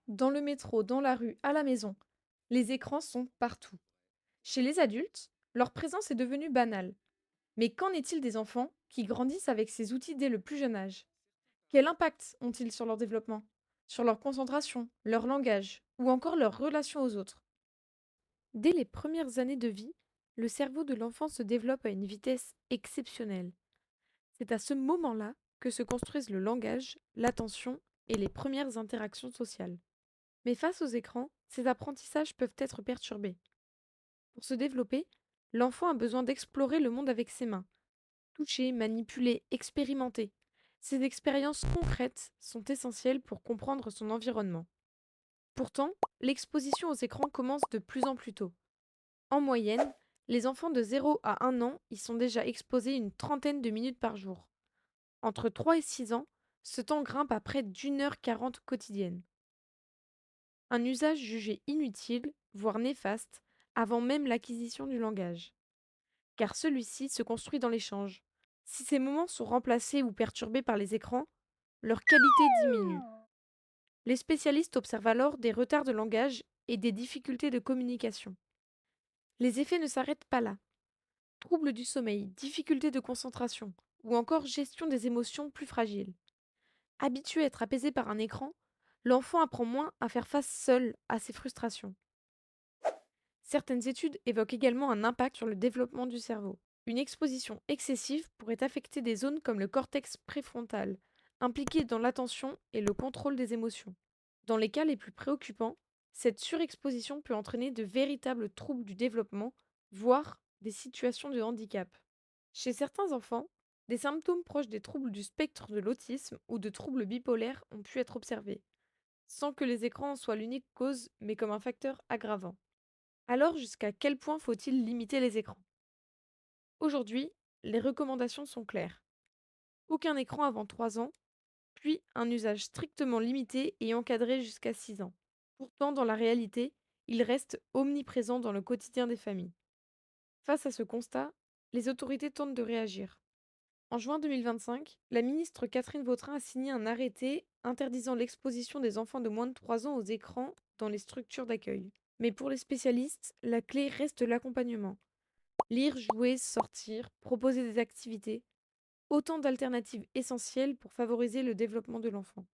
Dans le métro, dans la rue, à la maison, les écrans sont partout. Chez les adultes, leur présence est devenue banale. Mais qu'en est-il des enfants qui grandissent avec ces outils dès le plus jeune âge? Quel impact ont-ils sur leur développement, sur leur concentration, leur langage ou encore leur relation aux autres? Dès les premières années de vie, le cerveau de l'enfant se développe à une vitesse exceptionnelle. C'est à ce moment-là que se construisent le langage, l'attention et les premières interactions sociales. Mais face aux écrans, ces apprentissages peuvent être perturbés. Pour se développer, l'enfant a besoin d'explorer le monde avec ses mains, toucher, manipuler, expérimenter. Ces expériences concrètes sont essentielles pour comprendre son environnement. Pourtant, l'exposition aux écrans commence de plus en plus tôt. En moyenne, les enfants de 0 à 1 an y sont déjà exposés une trentaine de minutes par jour. Entre 3 et 6 ans, ce temps grimpe à près d'1h40 quotidienne. Un usage jugé inutile, voire néfaste, avant même l'acquisition du langage. Car celui-ci se construit dans l'échange. Si ces moments sont remplacés ou perturbés par les écrans, leur qualité diminue. Les spécialistes observent alors des retards de langage et des difficultés de communication. Les effets ne s'arrêtent pas là. Troubles du sommeil, difficultés de concentration, ou encore gestion des émotions plus fragiles. Habitué à être apaisé par un écran, l'enfant apprend moins à faire face seul à ses frustrations. Certaines études évoquent également un impact sur le développement du cerveau. Une exposition excessive pourrait affecter des zones comme le cortex préfrontal, impliqué dans l'attention et le contrôle des émotions. Dans les cas les plus préoccupants, cette surexposition peut entraîner de véritables troubles du développement, voire des situations de handicap. Chez certains enfants, des symptômes proches des troubles du spectre de l'autisme ou de troubles bipolaires ont pu être observés, sans que les écrans en soient l'unique cause, mais comme un facteur aggravant. Alors, jusqu'à quel point faut-il limiter les écrans? Aujourd'hui, les recommandations sont claires. Aucun écran avant 3 ans, puis un usage strictement limité et encadré jusqu'à 6 ans. Pourtant, dans la réalité, il reste omniprésent dans le quotidien des familles. Face à ce constat, les autorités tentent de réagir. En juin 2025, la ministre Catherine Vautrin a signé un arrêté interdisant l'exposition des enfants de moins de 3 ans aux écrans dans les structures d'accueil. Mais pour les spécialistes, la clé reste l'accompagnement. Lire, jouer, sortir, proposer des activités, autant d'alternatives essentielles pour favoriser le développement de l'enfant.